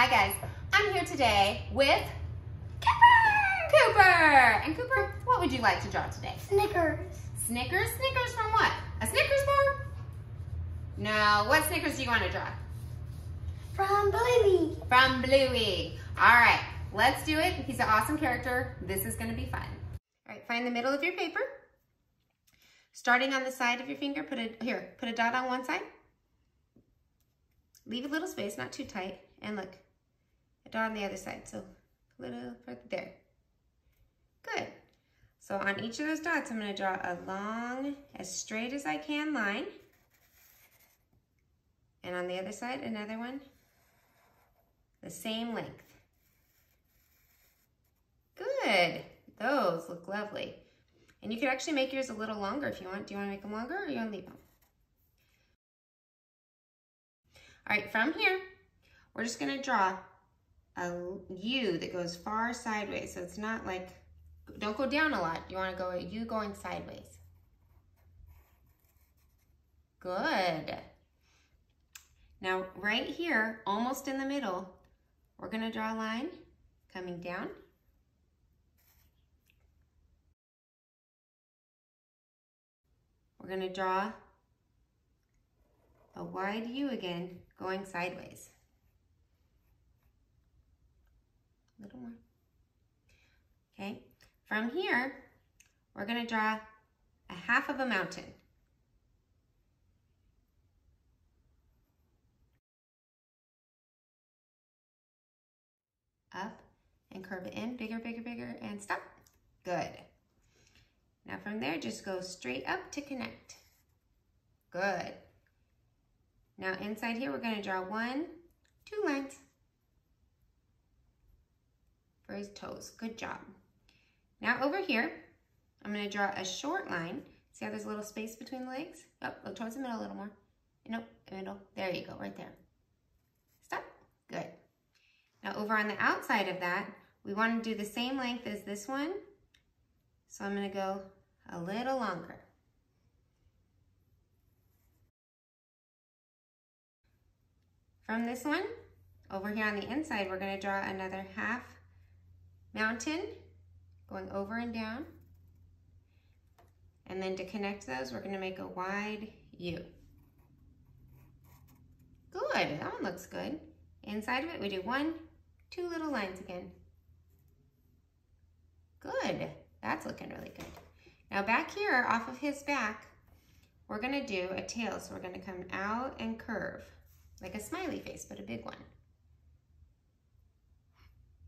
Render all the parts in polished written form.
Hi guys, I'm here today with Cooper! And Cooper, what would you like to draw today? Snickers. Snickers? Snickers from what? A Snickers bar? No, what Snickers do you want to draw? From Bluey. From Bluey. All right, let's do it. He's an awesome character. This is going to be fun. All right, find the middle of your paper. Starting on the side of your finger, put a dot on one side. Leave a little space, not too tight. And look, a dot on the other side. So a little there. Good. So on each of those dots, I'm going to draw a long, as straight as I can line. And on the other side, another one, the same length. Good. Those look lovely. And you could actually make yours a little longer if you want. Do you want to make them longer or you want to leave them? All right, from here, we're just going to draw a U that goes far sideways. So it's not like, don't go down a lot. You want to go a U going sideways. Good. Now, right here, almost in the middle, we're going to draw a line coming down. We're going to draw a wide U again, going sideways. A little more. Okay, from here, we're going to draw a half of a mountain. Up and curve it in, bigger, bigger, bigger, and stop. Good. Now from there, just go straight up to connect. Good. Now inside here, we're going to draw 2 lines for his toes. Good job. Now over here, I'm going to draw a short line. See how there's a little space between the legs? Oh, look towards the middle a little more. Nope, middle. There you go, right there. Stop. Good. Now over on the outside of that, we want to do the same length as this one. So I'm going to go a little longer. From this one, over here on the inside, we're going to draw another half mountain going over and down. And then to connect those, we're going to make a wide U. Good, that one looks good. Inside of it, we do 2 little lines again. Good, that's looking really good. Now back here, off of his back, we're gonna do a tail. So we're gonna come out and curve, like a smiley face, but a big one.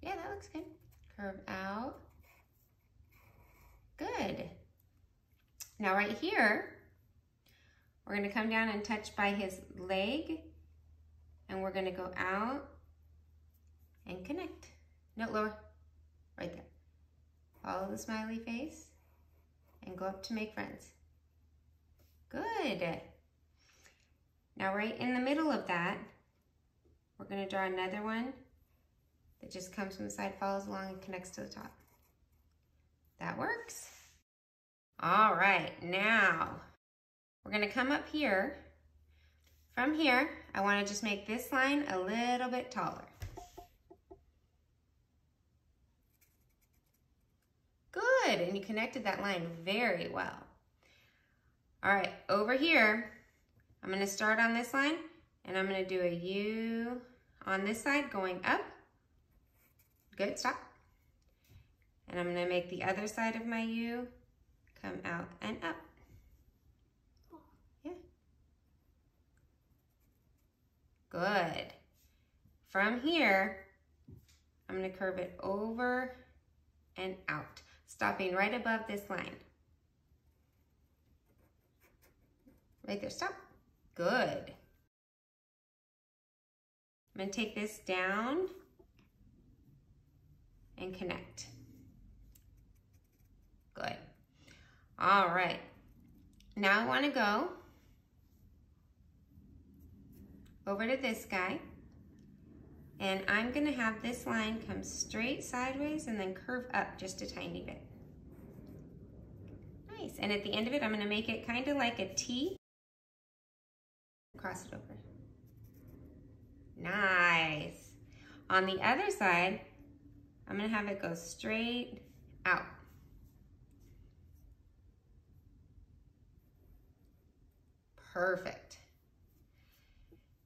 Yeah, that looks good. Curve out. Good. Now right here, we're gonna come down and touch by his leg, and we're gonna go out and connect. No, lower, right there. Follow the smiley face and go up to make friends. Good. Now right in the middle of that, we're going to draw another one that just comes from the side, follows along, and connects to the top. That works. All right, now we're going to come up here. From here, I want to just make this line a little bit taller. Good, and you connected that line very well. All right, over here, I'm going to start on this line, and I'm going to do a U on this side going up. Good, stop. And I'm going to make the other side of my U come out and up. Yeah. Good. From here, I'm going to curve it over and out, stopping right above this line. Right there, stop. Good. I'm going to take this down and connect. Good. All right. Now I want to go over to this guy, and I'm going to have this line come straight sideways and then curve up just a tiny bit. Nice. And at the end of it, I'm going to make it kind of like a T. Cross it over. Nice. on the other side, I'm gonna have it go straight out. Perfect.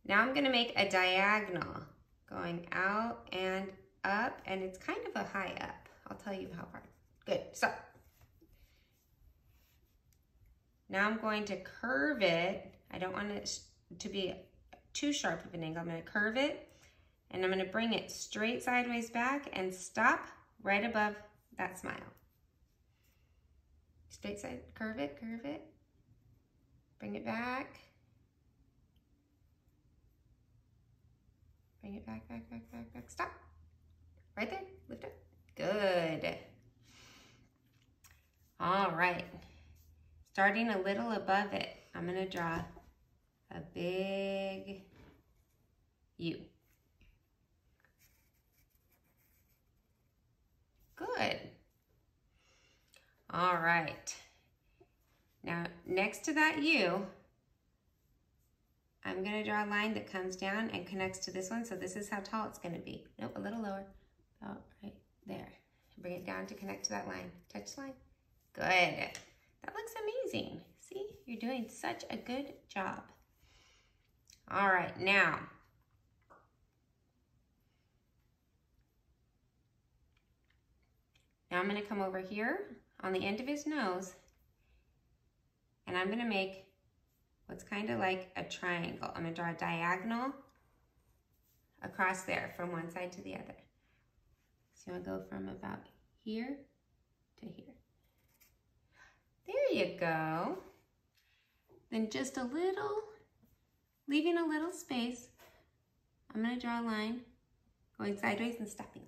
Now I'm gonna make a diagonal going out and up, and it's kind of a high up. I'll tell you how far. Good, stop. Now I'm going to curve it. I don't want it to be too sharp of an angle. I'm gonna curve it, and I'm gonna bring it straight sideways back and stop right above that smile. Straight side, curve it, bring it back. Bring it back, stop. Right there, lift up. Good. All right. Starting a little above it, I'm gonna draw a big U. Good. All right. Now, next to that U, I'm gonna draw a line that comes down and connects to this one, so this is how tall it's gonna be. Nope, a little lower, about right there. Bring it down to connect to that line. Touch the line. Good. That looks amazing. See, you're doing such a good job. All right, now, I'm gonna come over here on the end of his nose, and I'm gonna make what's kind of like a triangle. I'm gonna draw a diagonal across there from one side to the other. So I'm gonna go from about here to here. There you go. Then just a little, leaving a little space, I'm gonna draw a line going sideways and stopping.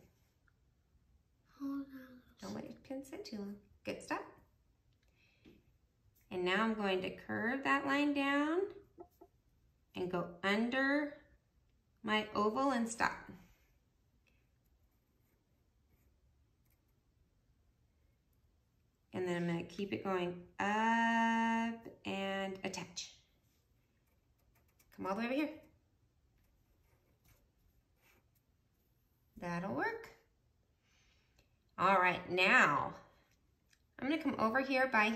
Don't let your pen sit too long. Good, stop. And now I'm going to curve that line down and go under my oval and stop. And then I'm going to keep it going up and attach. Come all the way over here. That'll work. All right, now I'm going to come over here by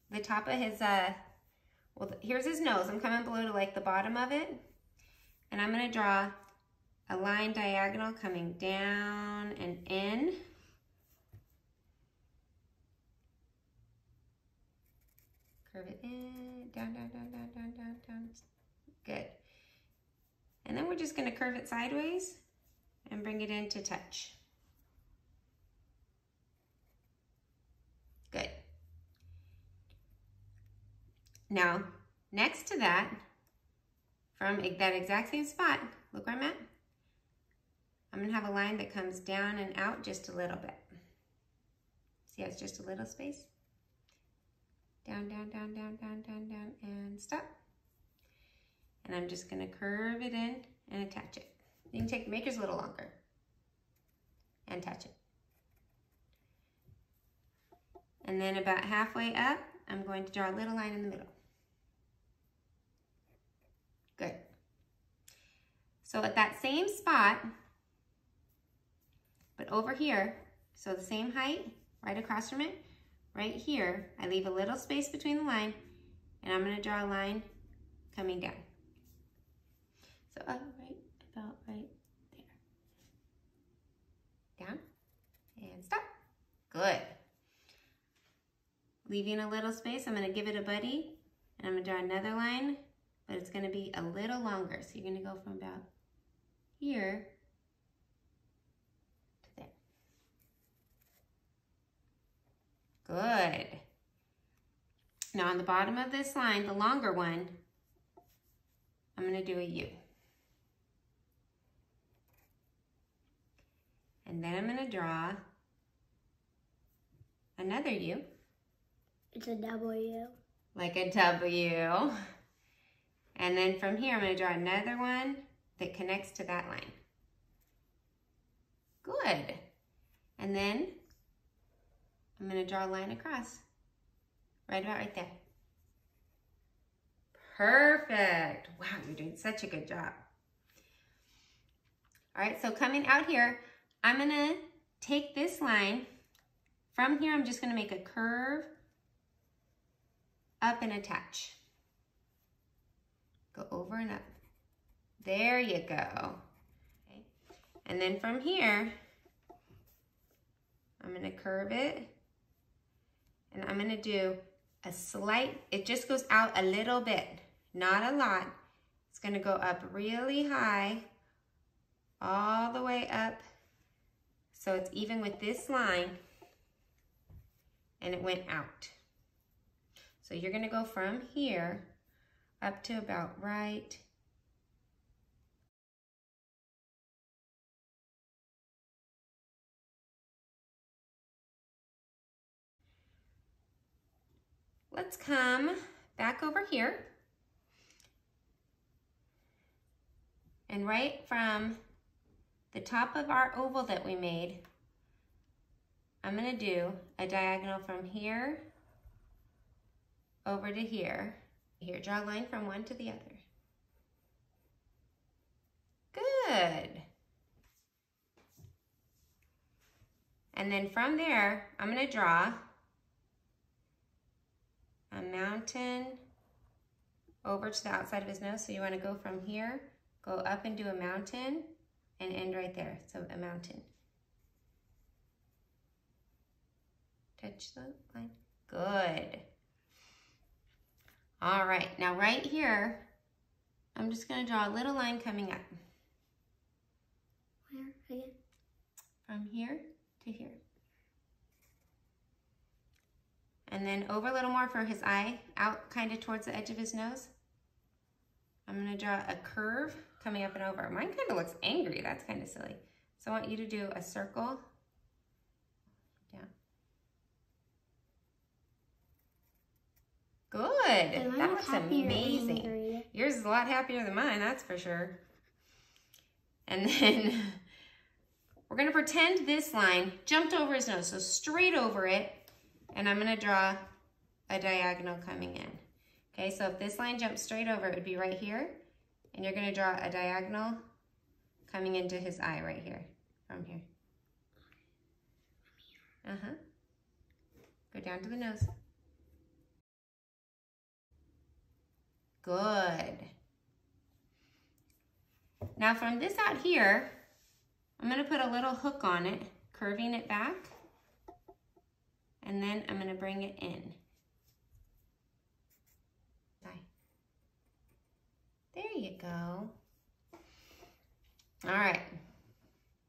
the top of his, well, here's his nose. I'm coming below to like the bottom of it. And I'm going to draw a line diagonal coming down and in. Curve it in, down. Good. And then we're just going to curve it sideways and bring it in to touch. Good. Now, next to that, from that exact same spot, look where I'm at. I'm going to have a line that comes down and out just a little bit. See how it's just a little space? Down, and stop. And I'm just going to curve it in and attach it. You can make yours a little longer and touch it. And then about halfway up, I'm going to draw a little line in the middle. Good. So at that same spot, but over here, so the same height, right across from it, right here, I leave a little space between the line, and I'm going to draw a line coming down. So about right there. Down and stop. Good. Leaving a little space, I'm going to give it a buddy, and I'm going to draw another line, but it's going to be a little longer. So you're going to go from about here to there. Good. Now on the bottom of this line, the longer one, I'm going to do a U. And then I'm going to draw another U. It's a W. Like a W. And then from here, I'm going to draw another one that connects to that line. Good. And then I'm going to draw a line across. Right about right there. Perfect. Wow, you're doing such a good job. All right, so coming out here, I'm gonna take this line. From here, I'm just gonna make a curve up and attach. Go over and up. There you go. Okay. And then from here, I'm gonna curve it, and I'm gonna do a slight, it just goes out a little bit, not a lot. It's gonna go up really high, all the way up, so it's even with this line, and it went out. So you're gonna go from here up to about right Let's come back over here, and right from the top of our oval that we made, I'm gonna do a diagonal from here over to here. Here, draw a line from one to the other. Good. And then from there, I'm gonna draw a mountain over to the outside of his nose. So you wanna go from here, go up and do a mountain, and end right there, so a mountain. Touch the line, good. All right, now right here, I'm just gonna draw a little line coming up. Where again? From here to here. And then over a little more for his eye, out kind of towards the edge of his nose. I'm gonna draw a curve coming up and over. Mine kind of looks angry, that's kind of silly. So I want you to do a circle down. Good, that looks amazing. Yours is a lot happier than mine, that's for sure. And then we're gonna pretend this line jumped over his nose, so straight over it, and I'm gonna draw a diagonal coming in. Okay, so if this line jumps straight over, it would be right here, and you're gonna draw a diagonal coming into his eye right here, from here. Go down to the nose. Good. Now from this out here, I'm gonna put a little hook on it, curving it back, and then I'm gonna bring it in. There you go. All right,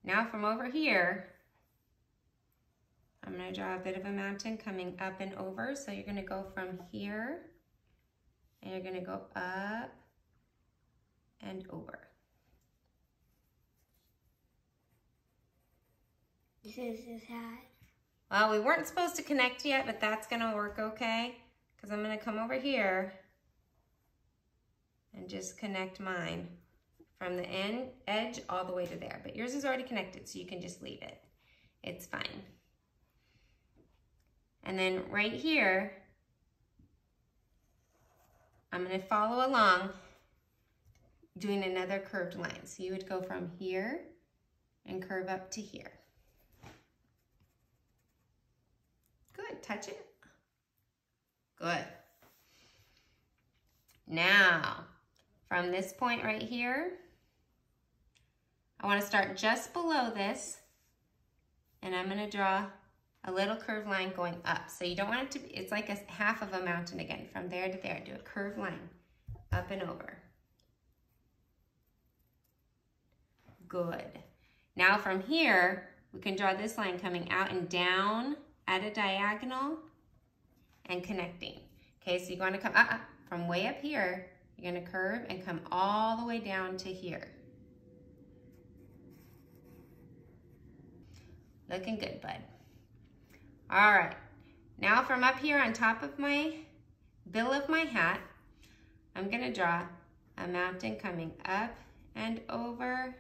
now from over here, I'm gonna draw a bit of a mountain coming up and over. So you're gonna go from here, and you're gonna go up and over. This is his hat. Well, we weren't supposed to connect yet, but that's gonna work okay, because I'm gonna come over here and just connect mine from the edge all the way to there. But yours is already connected, so you can just leave it. It's fine. And then right here, I'm gonna follow along doing another curved line. So you would go from here and curve up to here. Good, touch it. Good. Now, from this point right here, I want to start just below this, and I'm going to draw a little curved line going up. So you don't want it to be, it's like a half of a mountain again. From there to there, do a curved line, up and over. Good. Now from here, we can draw this line coming out and down at a diagonal and connecting. Okay, so you're going to come up from way up here. You're gonna curve and come all the way down to here. Looking good, bud. All right, now from up here on top of my bill of my hat, I'm gonna draw a mountain coming up and over,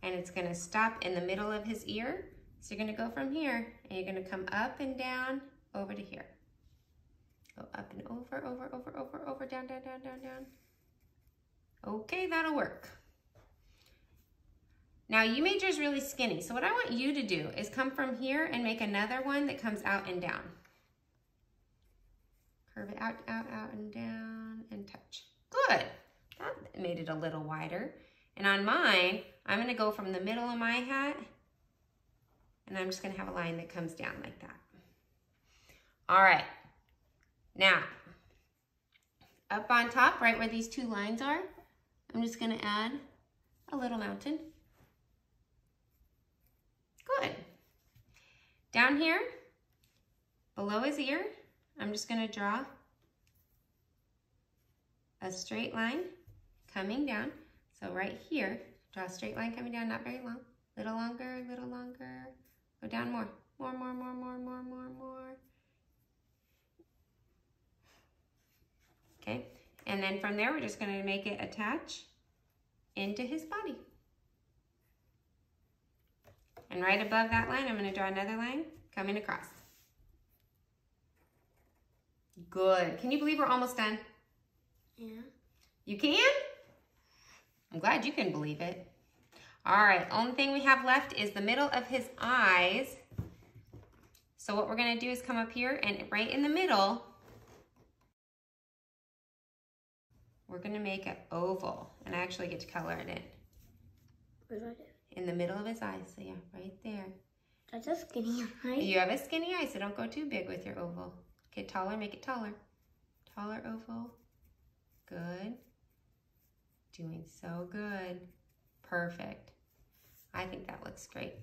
and it's gonna stop in the middle of his ear. So you're gonna go from here, and you're gonna come up and down over to here. Go up and over, over, over, over, over, down, down, down, down, down. Okay, that'll work. Now you made yours really skinny. So what I want you to do is come from here and make another one that comes out and down. Curve it out, out, out, and down, and touch. Good. That made it a little wider. And on mine, I'm gonna go from the middle of my hat, and I'm just gonna have a line that comes down like that. All right. Now, up on top, right where these two lines are, I'm just gonna add a little mountain. Good. Down here, below his ear, I'm just gonna draw a straight line coming down. So right here, draw a straight line coming down, not very long. Little longer, little longer. Go down more. More, more, more, more, more, more, more. Okay, and then from there, we're just gonna make it attach into his body. And right above that line, I'm gonna draw another line coming across. Good. Can you believe we're almost done? Yeah. You can? I'm glad you can believe it. All right, only thing we have left is the middle of his eyes. So what we're gonna do is come up here and right in the middle, we're gonna make an oval. And I actually get to color it in. What do I do? In the middle of his eyes, so yeah, right there. That's a skinny eye. You have a skinny eye, so don't go too big with your oval. Get taller, make it taller. Taller oval. Good. Doing so good. Perfect. I think that looks great.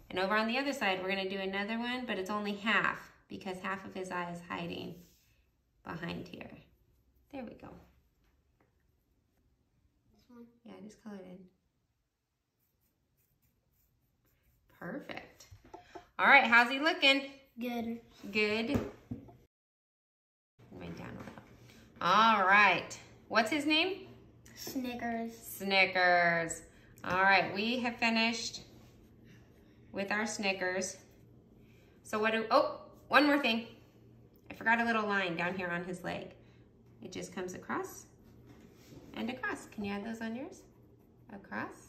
And over on the other side, we're gonna do another one, but it's only half because half of his eye is hiding behind here. There we go. This one? Yeah, just color it in. Perfect. All right, how's he looking? Good. Good. Right down a little. All right. What's his name? Snickers. Snickers. All right, we have finished with our Snickers. So what do, oh, one more thing. I forgot a little line down here on his leg. It just comes across and across. Can you add those on yours? Across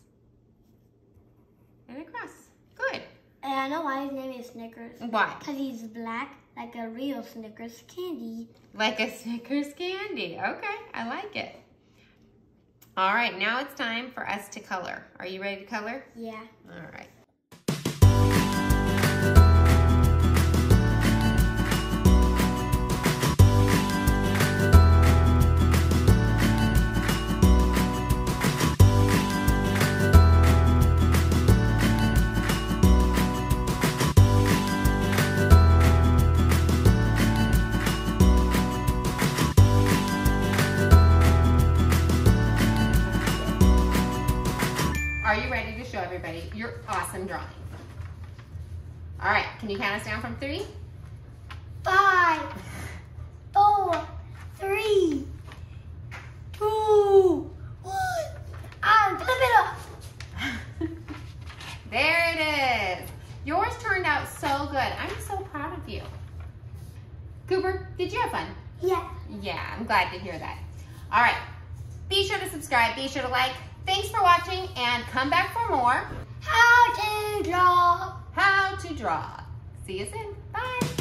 and across. Good. And I know why his name is Snickers. Why? Because he's black, like a real Snickers candy. Like a Snickers candy. Okay, I like it. All right, now it's time for us to color. Are you ready to color? Yeah. All right. Are you ready to show everybody your awesome drawing? All right, can you count us down from 3? 5, 4, 3, 2, 1. And flip it up. There it is. Yours turned out so good. I'm so proud of you. Cooper, did you have fun? Yeah. Yeah, I'm glad to hear that. All right, be sure to subscribe, be sure to like. Thanks for watching and come back for more How to draw. How to Draw. See you soon. Bye.